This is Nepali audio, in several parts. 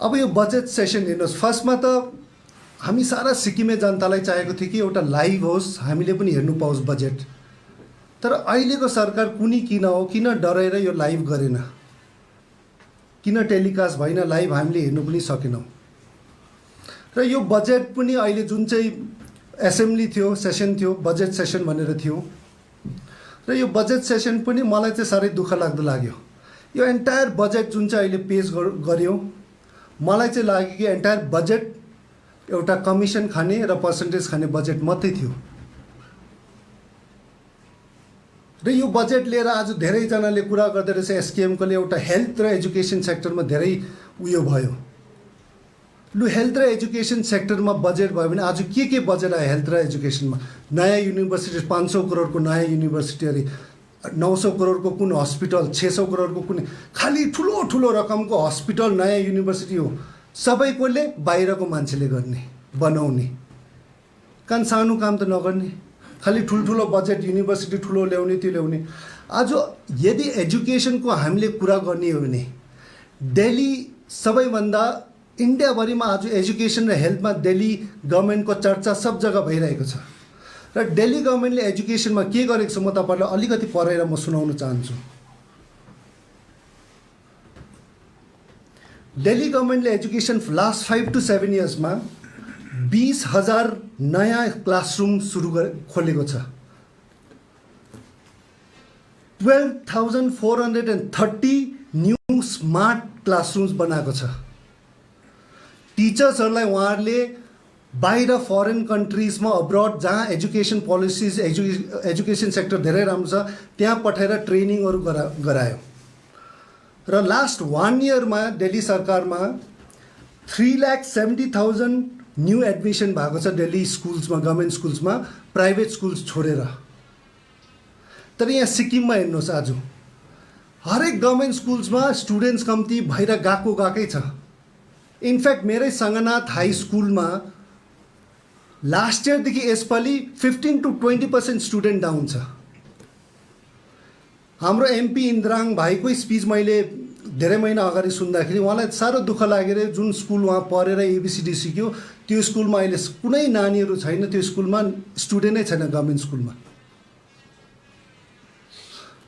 अब यो बजेट सेसन हेर्नुहोस्, फर्स्टमा त हामी सारा सिक्किमे जनतालाई चाहेको थियो कि एउटा लाइभ होस्, हामीले पनि हेर्नु पाओस् बजेट। तर अहिलेको सरकार कुनै किन हो, किन डराएर यो लाइभ गरेन, किन टेलिकास्ट भएन, लाइभ हामीले हेर्नु पनि सकेनौँ। र यो बजेट पनि अहिले जुन चाहिँ एसेम्ब्ली थियो, सेसन थियो, बजेट सेसन भनेर थियो, र यो बजेट सेसन पनि मलाई चाहिँ साह्रै दुःख लाग्दो लाग्यो। यो एन्टायर बजेट जुन चाहिँ अहिले पेश गर्यो, मलाई चाहिँ लाग्यो कि एन्टायर बजेट एउटा कमिसन खाने र पर्सेन्टेज खाने बजेट मात्रै थियो। र यो बजेट लिएर आज धेरैजनाले कुरा गर्दै रहेछ, एसकेएमकोले एउटा हेल्थ र एजुकेसन सेक्टरमा धेरै उयो भयो। लु, हेल्थ र एजुकेसन सेक्टरमा बजेट भयो भने आज के बजेट आयो हेल्थ र एजुकेसनमा? नयाँ युनिभर्सिटी, 500 करोडको नयाँ युनिभर्सिटी, अरे 900 करोडको कुन हस्पिटल, 600 करोडको कुन, खालि ठुलो ठुलो रकमको हस्पिटल, नयाँ युनिभर्सिटी हो। सबैकोले बाहिरको मान्छेले गर्ने, बनाउने, कारण सानो काम त नगर्ने, खालि ठुल्ठुलो बजेट, युनिभर्सिटी ठुलो ल्याउने, त्यो ल्याउने। आज यदि एजुकेसनको हामीले कुरा गर्ने हो भने दिल्ली सबैभन्दा इन्डियाभरिमा आज एजुकेसन र हेल्थमा दिल्ली गभर्मेन्टको चर्चा सब जग्गा भइरहेको छ। र दिल्ली गभर्मेन्टले एजुकेसनमा के गरेको छ म तपाईँलाई अलिकति पढेर म सुनाउन चाहन्छु। दिल्ली गभर्मेन्टले एजुकेसन लास्ट 5 to 7 इयर्समा 20,000 नयाँ क्लासरुम खोलेको छ। 12,430 न्यू स्मार्ट क्लासरुम्स बनाएको छ। टिचर्सहरूलाई उहाँहरूले बाहिर फरेन कन्ट्रिजमा, अब्रड, जहाँ एजुकेसन पोलिसिज, एजुकेसन सेक्टर धेरै राम्रो छ, त्यहाँ पठाएर ट्रेनिङहरू गरायो। र लास्ट 1 इयरमा दिल्ली सरकारमा 3,70,000 न्यू एडमिसन भएको छ दिल्ली स्कुल्समा, गभर्मेन्ट स्कुल्समा, प्राइभेट स्कुल्स छोडेर। तर यहाँ सिक्किममा हेर्नुहोस्, आज हरेक गभर्मेन्ट स्कुल्समा स्टुडेन्ट्स कम्ती भएर गएकै छ। इनफ्याक्ट मेरै सङ्गनाथ हाई स्कुलमा लास्ट इयरदेखि यसपालि 15 to 20% स्टुडेन्ट डाउन छ। हाम्रो एमपी इन्द्राङ भाइकै स्पिच मैले धेरै महिना अगाडि सुन्दाखेरि उहाँलाई साह्रो दुःख लागेर, जुन स्कुल उहाँ पढेर एबिसिडी सिक्यो त्यो स्कुलमा अहिले कुनै नानीहरू छैन, त्यो स्कुलमा स्टुडेन्टै छैन गभर्मेन्ट स्कुलमा।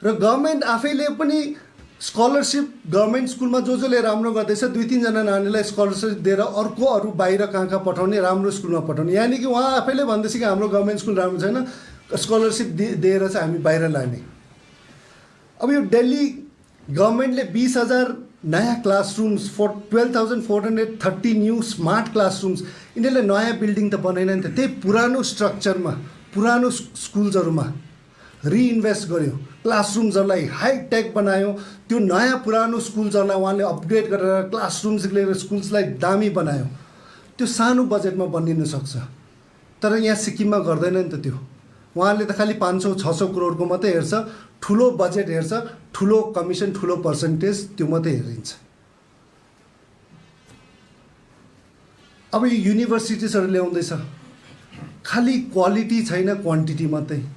र गभर्मेन्ट आफैले पनि स्कलरसिप गभर्मेन्ट स्कुलमा जसले राम्रो गर्दैछ 2-3 जना नानीलाई स्कलरसिप दिएर अरू बाहिर कहाँ पठाउने, राम्रो स्कुलमा पठाउने। यानि कि उहाँ आफैले भन्दैछ कि हाम्रो गभर्मेन्ट स्कुल राम्रो छैन, स्कलरसिप दिएर चाहिँ हामी बाहिर लाने। अब यो दिल्ली गभर्मेन्टले 20,000 नयाँ क्लासरुम्स, 12,430 न्यू स्मार्ट क्लासरुम्स, यिनीहरूले नयाँ बिल्डिङ त बनाएन नि त, त्यही पुरानो स्ट्रक्चरमा, पुरानो स्कुल्सहरूमा रिइन्भेस्ट गर्यो, क्लासरुम्सहरूलाई हाइटेक बनायो। त्यो नयाँ पुरानो स्कुल्सहरूलाई उहाँले अपग्रेड गरेर क्लासरुम्स लिएर स्कुल्सलाई दामी बनायो। त्यो सानो बजेटमा बनिन सक्छ, तर यहाँ सिक्किममा गर्दैन नि त त्यो। उहाँले त खालि 500-600 करोडको मात्रै हेर्छ, ठुलो बजेट हेर्छ, ठुलो कमिसन, ठुलो पर्सेन्टेज, त्यो मात्रै हेरिन्छ। अब यो युनिभर्सिटिजहरू ल्याउँदैछ, खालि क्वालिटी छैन, क्वान्टिटी मात्रै।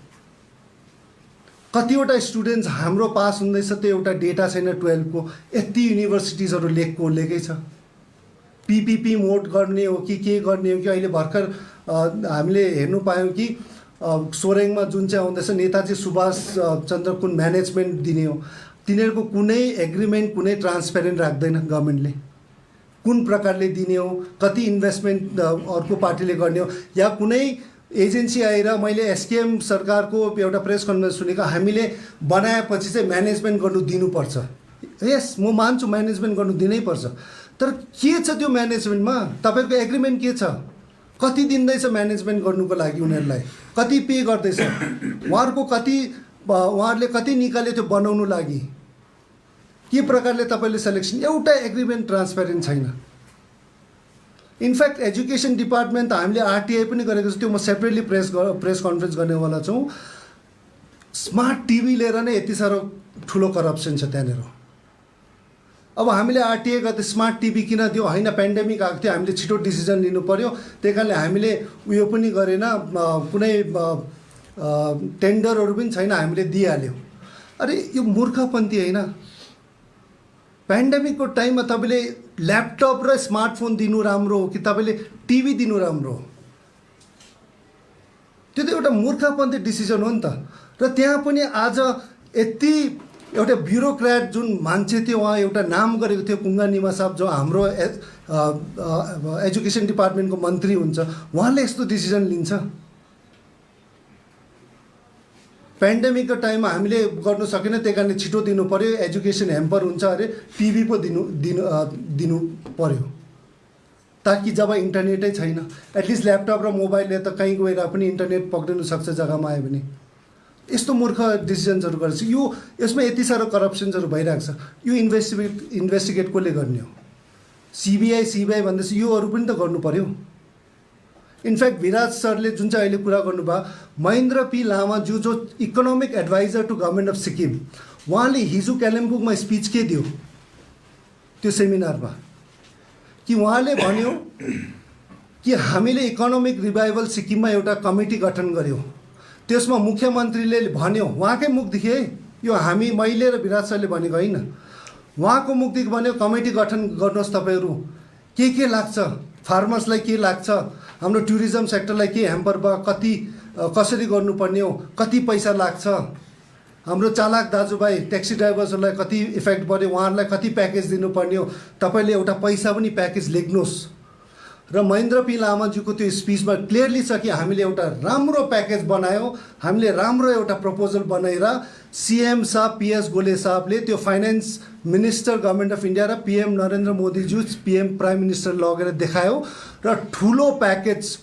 कतिवटा स्टुडेन्ट्स हाम्रो पास हुँदैछ, त्यो एउटा डेटा छैन 12 को, यति युनिभर्सिटिजहरू लेकै छ। पिपिपी मोड गर्ने हो कि के गर्ने हो कि, अहिले भर्खर हामीले हेर्नु पायौँ कि सोरेङमा जुन चाहिँ आउँदैछ नेताजी सुभाष चन्द्र कुन म्यानेजमेन्ट दिने हो, तिनीहरूको कुनै एग्रिमेन्ट, कुनै ट्रान्सपेरेन्ट राख्दैन गभर्मेन्टले। कुन प्रकारले दिने हो, कति इन्भेस्टमेन्ट अर्को पार्टीले गर्ने हो, या कुनै एजेन्सी आएर, मैले एसकेएम सरकारको एउटा प्रेस कन्फरेन्स सुनेको, हामीले बनाएपछि चाहिँ म्यानेजमेन्ट गर्नु दिनुपर्छ। यस, म मान्छु म्यानेजमेन्ट गर्नु दिनैपर्छ, तर के छ त्यो म्यानेजमेन्टमा? तपाईँहरूको एग्रिमेन्ट के छ? कति दिँदैछ म्यानेजमेन्ट गर्नुको लागि? उनीहरूलाई कति पे गर्दैछ? उहाँहरूले कति निकाल्यो त्यो बनाउनु लागि? के प्रकारले तपाईँले सेलेक्सन? एउटा एग्रिमेन्ट ट्रान्सपेरेन्ट छैन। इनफ्याक्ट एजुकेसन डिपार्टमेन्ट त हामीले आरटिआई पनि गरेको छ, त्यो म सेपरेटली प्रेस कन्फरेन्स गर्नेवाला छौँ। स्मार्ट टिभी लिएर नै यति साह्रो ठुलो करप्सन छ त्यहाँनिर। अब हामीले आरटिआई गर्दा स्मार्ट टिभी किन दियो? होइन, पेन्डेमिक आएको थियो, हामीले छिटो डिसिजन लिनु पऱ्यो, त्यही कारणले हामीले उयो पनि गरेन, कुनै टेन्डरहरू पनि छैन, हामीले दिइहाल्यौँ। अरे यो मूर्खपन्थी होइन? पेन्डेमिकको टाइममा तपाईँले ल्यापटप र स्मार्टफोन दिनु राम्रो हो कि तपाईँले टिभी दिनु राम्रो हो? त्यो त एउटा मूर्खपन्थी डिसिजन हो नि त। र त्यहाँ पनि आज यति एउटा ब्युरोक्रेट जुन मान्छे थियो, उहाँ एउटा नाम गरेको थियो कुङ्गा निमा साहब, जो हाम्रो एजुकेसन डिपार्टमेन्टको मन्त्री हुन्छ, उहाँले यस्तो डिसिजन लिन्छ? पेन्डेमिकको टाइममा हामीले गर्नु सकेन, त्यही कारणले छिटो दिनु पऱ्यो, एजुकेसन ह्याम्पर हुन्छ अरे टिभी पो दिनु पऱ्यो, ताकि जब इन्टरनेटै छैन एटलिस्ट ल्यापटप र मोबाइलले त कहीँ गएर पनि इन्टरनेट पक्रिनु सक्छ जग्गामा आयो भने। यस्तो मूर्ख डिसिजन्सहरू गर्छ। यसमा यति साह्रो करप्सन्सहरू भइरहेको छ। यो इन्भेस्टिगेट कसले गर्ने हो? सिबिआई भन्दैछ, योहरू पनि त गर्नु पऱ्यो। इनफ्याक्ट विराज सरले जुन चाहिँ अहिले कुरा गर्नुभयो, महेन्द्र पी लामाज्यू जो economic adviser to government of Sikkim, उहाँले हिजो कालिम्पोङमा स्पिच के दियो त्यो सेमिनारमा, कि उहाँले भन्यो कि हामीले इकोनोमिक रिभाइभल सिक्किममा एउटा कमिटी गठन गर्यो। त्यसमा मुख्यमन्त्रीले भन्यो, उहाँकै मुखदेखि है यो, मैले र विराज सरले भनेको होइन, उहाँको मुखदेखि भन्यो कमिटी गठन गर्नुहोस् तपाईँहरू, के लाग्छ, फार्मर्सलाई के लाग्छ, हाम्रो टुरिज्म सेक्टरलाई के ह्याम्पर भयो, कसरी गर्नुपर्ने हो, कति पैसा लाग्छ, हाम्रो चालक दाजुभाइ ट्याक्सी ड्राइभर्सहरूलाई कति इफेक्ट पर्यो, उहाँहरूलाई कति प्याकेज दिनुपर्ने हो, तपाईँले एउटा पैसा पनि प्याकेज लेख्नुहोस्। र महेन्द्र पी लामाज्यूको त्यो स्पिचमा क्लियरली छ कि हामीले एउटा राम्रो प्याकेज बनायौँ, हामीले राम्रो एउटा प्रपोजल बनाएर सीएम साहब पीएस गोले साहबले त्यो finance minister government of India र पीएम नरेन्द्र मोदीज्यू पीएम प्राइम मिनिस्टर लगेर देखायो र ठुलो प्याकेज,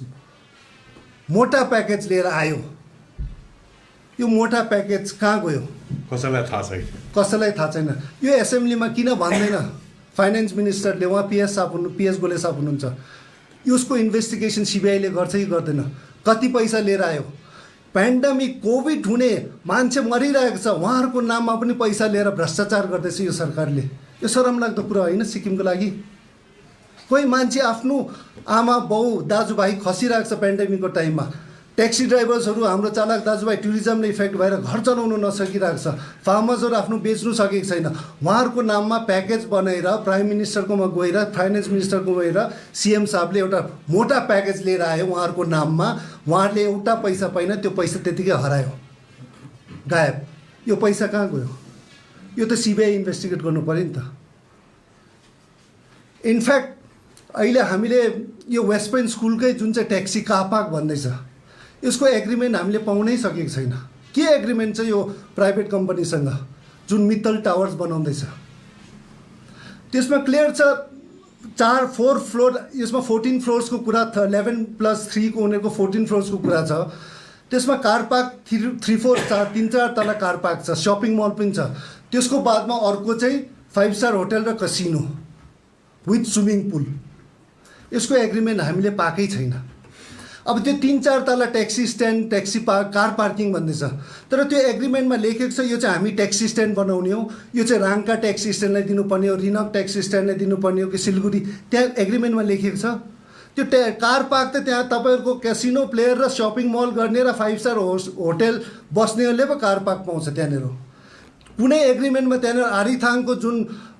मोटा प्याकेज लिएर आयो। यो मोटा प्याकेज कहाँ गयो कसैलाई थाहा छैन। यो एसेम्ब्लीमा किन भन्दैन फाइनेन्स मिनिस्टरले? उहाँ पीएस गोले साहब हुनुहुन्छ। उसको इन्भेस्टिगेसन सिबिआईले गर्छ कि गर्दैन? कति पैसा लिएर आयो? पेन्डेमिक कोभिड हुने मान्छे मरिरहेको छ, उहाँहरूको नाममा पनि पैसा लिएर भ्रष्टाचार गर्दैछ यो सरकारले। यो शरमलाग्दो कुरा होइन सिक्किमको लागि? कोही मान्छे आफ्नो आमा बाउ दाजुभाइ खसिरहेको छ पेन्डेमिकको टाइममा, ट्याक्सी ड्राइभर्सहरू हाम्रो चालक दाजुभाइ टुरिज्मले इफेक्ट भएर घर चलाउनु नसकिरहेको छ, फार्मर्सहरू आफ्नो बेच्नु सकेको छैन, उहाँहरूको नाममा प्याकेज बनाएर प्राइम मिनिस्टरकोमा गएर फाइनेन्स मिनिस्टरकोमा गएर सिएम साहबले एउटा मोटा प्याकेज लिएर आयो उहाँहरूको नाममा। उहाँहरूले एउटा पैसा पाइन, त्यो पैसा त्यतिकै हरायो, गायब। यो पैसा कहाँ गयो? यो त सिबिआई इन्भेस्टिगेट गर्नु पऱ्यो नि त। इनफ्याक्ट अहिले हामीले यो वेस्ट पोइन्ट स्कुलकै जुन चाहिँ ट्याक्सी कारपार्क भन्दैछ, यसको एग्रिमेन्ट हामीले पाउनै सकेको छैन। के एग्रिमेन्ट छ यो प्राइभेट कम्पनीसँग जुन मित्तल टावर्स बनाउँदैछ? त्यसमा क्लियर छ 4 फ्लोर, यसमा 14 फ्लोर्सको कुरा छ, 11+3 को उनीहरूको 14 फ्लोर्सको कुरा छ। त्यसमा कार पार्क 3-4 तला कार पार्क छ, सपिङ मल पनि छ। त्यसको बादमा अर्को चाहिँ 5 स्टार होटल र कसिनो विथ स्विमिङ पुल। यसको एग्रिमेन्ट हामीले पाएकै छैन। अब त्यो 3-4 तला ट्याक्सी स्ट्यान्ड, कार पार्किङ भन्दैछ, तर त्यो एग्रिमेन्टमा लेखेको छ यो चाहिँ हामी ट्याक्सी स्ट्यान्ड बनाउने हो, यो चाहिँ राङका ट्याक्सी स्ट्यान्डलाई दिनुपर्ने हो, रिनक ट्याक्सी स्ट्यान्डलाई दिनुपर्ने हो कि सिलगढी, त्यहाँ एग्रिमेन्टमा लेखेको छ। त्यो कार पार्क त त्यहाँ तपाईँहरूको क्यासिनो प्लेयर र सपिङ मल गर्ने र 5 स्टार होटल बस्नेहरूले पो कार पार्क पाउँछ त्यहाँनिर। कुनै एग्रिमेन्टमा त्यहाँनिर आरिथाङको जुन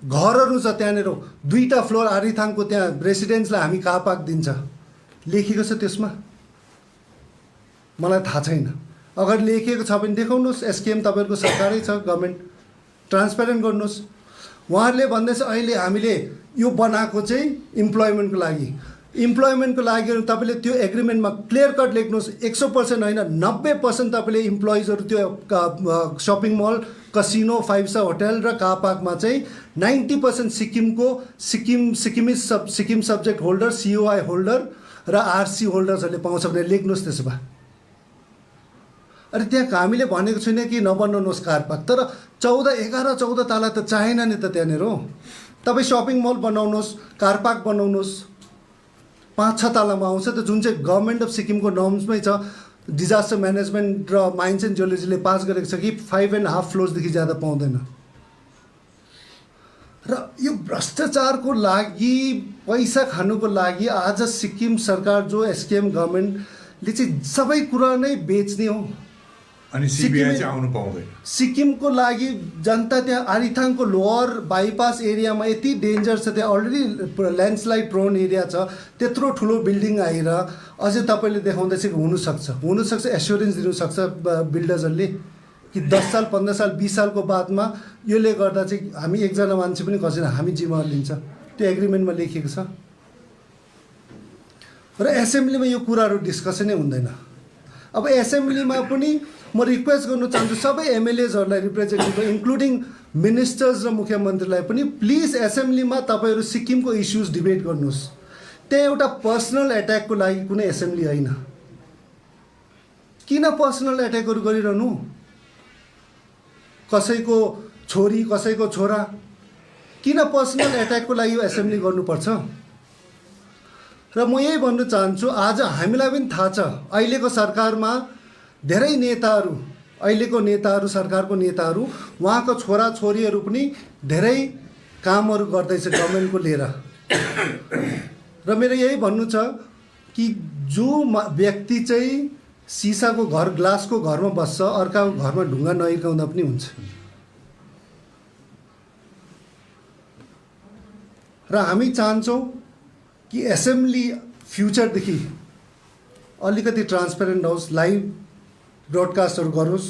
घरहरू छ त्यहाँनिर 2टा फ्लोर आरिथाङको त्यहाँ रेसिडेन्सलाई हामी कार पार्क दिन्छ लेखेको छ त्यसमा? मलाई थाहा छैन। अगर लेखिएको छ भने देखाउनुहोस्। एसकेएम तपाईँहरूको सरकारै छ, गभर्मेन्ट, ट्रान्सपेरेन्ट गर्नुहोस्। उहाँहरूले भन्दैछ अहिले हामीले यो बनाएको चाहिँ इम्प्लोइमेन्टको लागि तपाईँले त्यो एग्रिमेन्टमा क्लियर कट लेख्नुहोस्। 100% होइन, 90% तपाईँले इम्प्लोइजहरू त्यो shopping mall, casino, 5 star hotel र कार पार्कमा चाहिँ 90% Sikkim subject holder, COI holder र आरसी होल्डर्सहरूले पाउँछ भने लेख्नुहोस्। त्यसो भए अरे त्यहाँ हामीले भनेको छैन कि नबनाउनुहोस् कार पार्क, तर 11-14 तला त चाहेन नि त त्यहाँनिर। तपाईँ सपिङ मल बनाउनुहोस्, कार पार्क बनाउनुहोस्, 5-6 तलामा आउँछ त, जुन चाहिँ गभर्मेन्ट अफ सिक्किमको नर्म्समै छ। डिजास्टर म्यानेजमेन्ट र माइन्स एन्ड जियोलोजीले पास गरेको छ कि 5.5 फ्लोर्सदेखि ज्यादा पाउँदैन। र यो भ्रष्टाचारको लागि, पैसा खानुको लागि आज सिक्किम सरकार जो एसकेएम गभर्मेन्टले चाहिँ सबै कुरा नै बेच्ने हो। अनि सिबिआई चाहिँ आउनु पाउँदैन। सिक्किमको लागि जनता त्यहाँ आरिथाङको लोअर बाइपास एरियामा यति डेन्जर छ, त्यहाँ अलरेडी ल्यान्डस्लाइड प्रोन एरिया छ, त्यत्रो ठुलो बिल्डिङ आएर अझै तपाईँले देखाउँदैछ कि हुनसक्छ एस्योरेन्स दिनुसक्छ बिल्डर्सहरूले कि 10 साल 15 साल 20 सालको बादमा यसले गर्दा चाहिँ हामी एकजना मान्छे पनि खसेन, हामी जिम्मेवार लिन्छ, त्यो एग्रिमेन्टमा लेखिएको छ। र एसेम्ब्लीमा यो कुराहरू डिस्कसनै हुँदैन। अब एसेम्ब्लीमा पनि म रिक्वेस्ट गर्न चाहन्छु सबै एमएलएजहरूलाई, रिप्रेजेन्टेटिभ इन्क्लुडिङ मिनिस्टर्स र मुख्यमन्त्रीलाई पनि, प्लिज एसेम्ब्लीमा तपाईँहरू सिक्किमको इस्युज डिबेट गर्नुहोस्। त्यहाँ एउटा पर्सनल एट्याकको लागि कुनै एसेम्ब्ली होइन। किन पर्सनल एट्याकहरू गरिरहनु? कसैको छोरी कसैको छोरा, किन पर्सनल एट्याकको लागि यो एसेम्ब्ली गर्नुपर्छ? र म यही भन्न चाहन्छु, आज हामीलाई पनि थाहा छ अहिलेको सरकारमा धेरै नेताहरू, अहिलेको नेताहरू, सरकारको नेताहरू, उहाँको छोराछोरीहरू पनि धेरै कामहरू गर्दैछ गभर्मेन्टको लिएर। र मेरो यही भन्नु छ कि जो व्यक्ति चाहिँ सिसाको घर, ग्लासको घरमा बस्छ, अर्काको घरमा ढुङ्गा नहिर्काउँदा पनि हुन्छ। र हामी चाहन्छौँ कि एसेम्ब्ली फ्युचरदेखि अलिकति ट्रान्सपेरेन्ट होस्, लाइभ ब्रोडकास्टहरू गरोस्।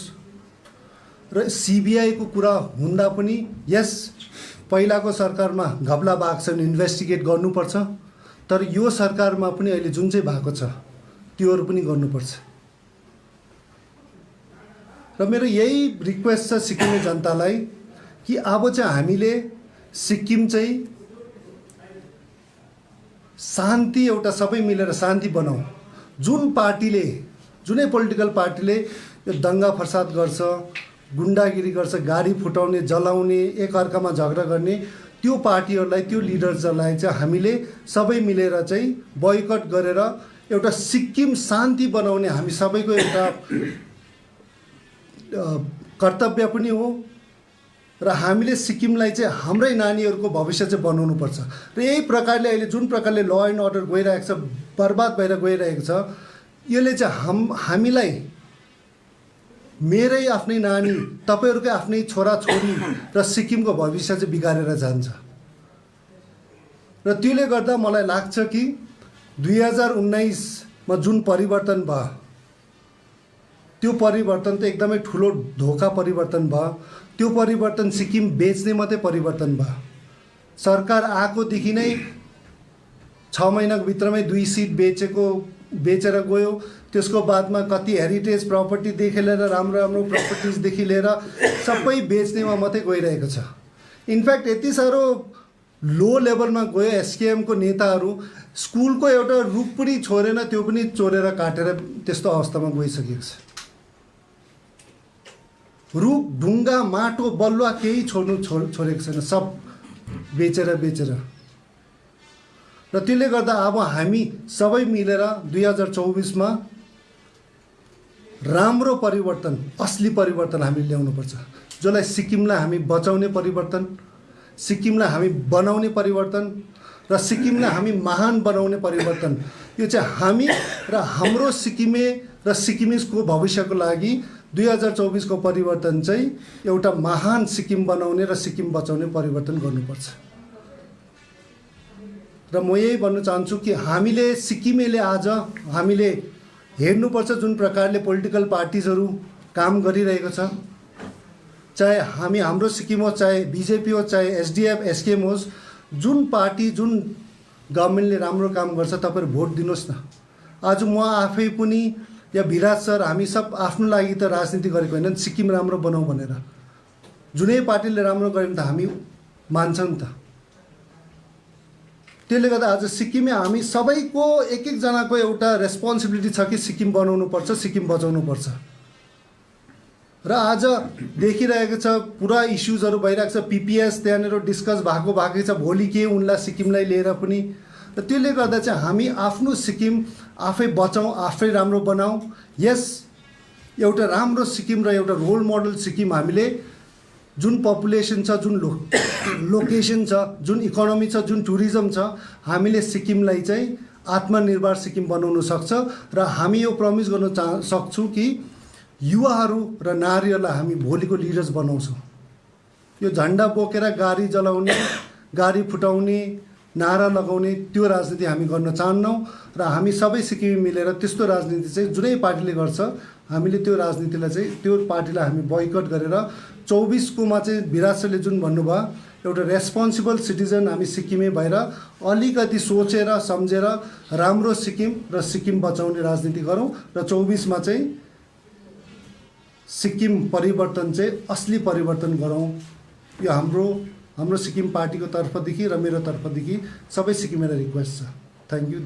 र सिबिआईको कुरा हुँदा पनि यस पहिलाको सरकारमा घपला भएको छ भने इन्भेस्टिगेट गर्नुपर्छ, तर यो सरकारमा पनि अहिले जुन चाहिँ भएको छ त्योहरू पनि गर्नुपर्छ। र मेरो यही रिक्वेस्ट छ सिक्किमे जनतालाई कि अब चाहिँ हामीले सिक्किम चाहिँ शान्ति, एउटा सबै मिलेर शान्ति बनाऊ। जुन पार्टीले, जुनै पोलिटिकल पार्टीले यो दङ्गा फसाद गर्छ, गुन्डागिरी गर्छ, गाडी फुटाउने, जलाउने, एकअर्कामा झगडा गर्ने, त्यो पार्टीहरूलाई, त्यो लिडर्सहरूलाई चाहिँ हामीले सबै मिलेर चाहिँ बोयकट गरेर एउटा सिक्किम शान्ति बनाउने हामी सबैको एउटा कर्तव्य पनि हो। र हामीले सिक्किमलाई चाहिँ हाम्रै नानीहरूको भविष्य चाहिँ बनाउनुपर्छ। र यही प्रकारले अहिले जुन प्रकारले ल एन्ड अर्डर गइरहेको छ, बर्बाद भएर गइरहेको छ, यसले चाहिँ हामीलाई, मेरै आफ्नै नानी, तपाईँहरूकै आफ्नै छोराछोरी र सिक्किमको भविष्य चाहिँ बिगारेर जान्छ। र त्यसले गर्दा मलाई लाग्छ कि 2019मा जुन परिवर्तन भयो, त्यो परिवर्तन त एकदमै ठुलो धोका परिवर्तन भयो। त्यो परिवर्तन सिक्किम बेच्ने मात्रै परिवर्तन भयो। सरकार आएकोदेखि नै 6 महिनाको भित्रमै 2 सिट बेचेर गयो। त्यसको बादमा कति हेरिटेज प्रपर्टीदेखि लिएर राम्रो राम्रो प्रपर्टिजदेखि लिएर सबै बेच्नेमा मात्रै गइरहेको छ। इनफ्याक्ट यति साह्रो लो लेभलमा गयो, एसकेएमको नेताहरू स्कुलको एउटा रुख पनि छोडेन, त्यो पनि चोरेर काटेर त्यस्तो अवस्थामा गइसकेको छ। रुख, ढुङ्गा, माटो, बलुवा केही छोडेको छैन, सब बेचेर। र त्यसले गर्दा अब हामी सबै मिलेर 2024मा राम्रो परिवर्तन, असली परिवर्तन हामी ल्याउनुपर्छ, जसलाई सिक्किमलाई हामी बचाउने परिवर्तन, सिक्किमलाई हामी बनाउने परिवर्तन र सिक्किमलाई हामी महान बनाउने परिवर्तन। यो चाहिँ हामी र हाम्रो सिक्किमे र सिक्किमिजको भविष्यको लागि 2024को परिवर्तन चाहिँ एउटा महान सिक्किम बनाउने र सिक्किम बचाउने परिवर्तन गर्नुपर्छ। र म यही भन्न चाहन्छु कि हामीले सिक्किमेले आज हामीले हेर्नुपर्छ जुन प्रकारले पोलिटिकल पार्टिजहरू काम गरिरहेको छ, चाहे हाम्रो सिक्किम होस्, चाहे बिजेपी होस्, चाहे एसडिएफ एसकेएम होस्, जुन पार्टी, जुन गभर्मेन्टले राम्रो काम गर्छ तपाईँहरू भोट दिनुहोस् न। आज म आफै पनि या विराज सर, हामी सब आफ्नो लागि त राजनीति गरेको होइन, सिक्किम राम्रो बनाऊ भनेर। जुनै पार्टीले राम्रो गर्यो भने त हामी मान्छौँ नि त। त्यसले गर्दा आज सिक्किमे हामी सबैको एक एकजनाको एउटा रेस्पोन्सिबिलिटी छ कि सिक्किम बनाउनुपर्छ, सिक्किम बचाउनुपर्छ। र आज देखिरहेको छ पुरा इस्युजहरू भइरहेको छ, पिपिएस त्यहाँनिर डिस्कस भएकै छ, भोलि के उनलाई सिक्किमलाई लिएर पनि। र त्यसले गर्दा चाहिँ हामी आफ्नो सिक्किम आफै बचाउँ, आफै राम्रो बनाऊ। यस एउटा राम्रो सिक्किम र एउटा रोल मोडल सिक्किम हामीले, जुन पपुलेसन छ, जुन लोकेसन छ, जुन इकोनोमी छ, जुन टुरिज्म छ, हामीले सिक्किमलाई चाहिँ आत्मनिर्भर सिक्किम बनाउन सक्छ। र हामी यो प्रमिस गर्न सक्छौँ कि युवाहरू र नारीहरूलाई हामी भोलिको लिडर्स बनाउँछौँ। यो झन्डा बोकेर गाडी जलाउने, गाडी फुटाउने, नारा लगाउने त्यो राजनीति हामी गर्न चाहन्नौँ र हामी सबै सिक्किमे मिलेर त्यस्तो राजनीति चाहिँ जुनै पार्टीले गर्छ हामीले त्यो राजनीतिलाई चाहिँ त्यो पार्टीलाई हामी बोयकट गरेर 24 चाहिँ विराज सरले जुन भन्नुभयो एउटा रेस्पोन्सिबल सिटिजन हामी सिक्किमे भएर अलिकति सोचेर सम्झेर राम्रो सिक्किम र सिक्किम बचाउने राजनीति गरौँ र 24 चाहिँ सिक्किम परिवर्तन चाहिँ असली परिवर्तन गरौँ। यो हाम्रो सिक्किम पार्टीको तर्फदेखि र मेरो तर्फदेखि सबै सिक्किमेलाई रिक्वेस्ट छ। Thank you.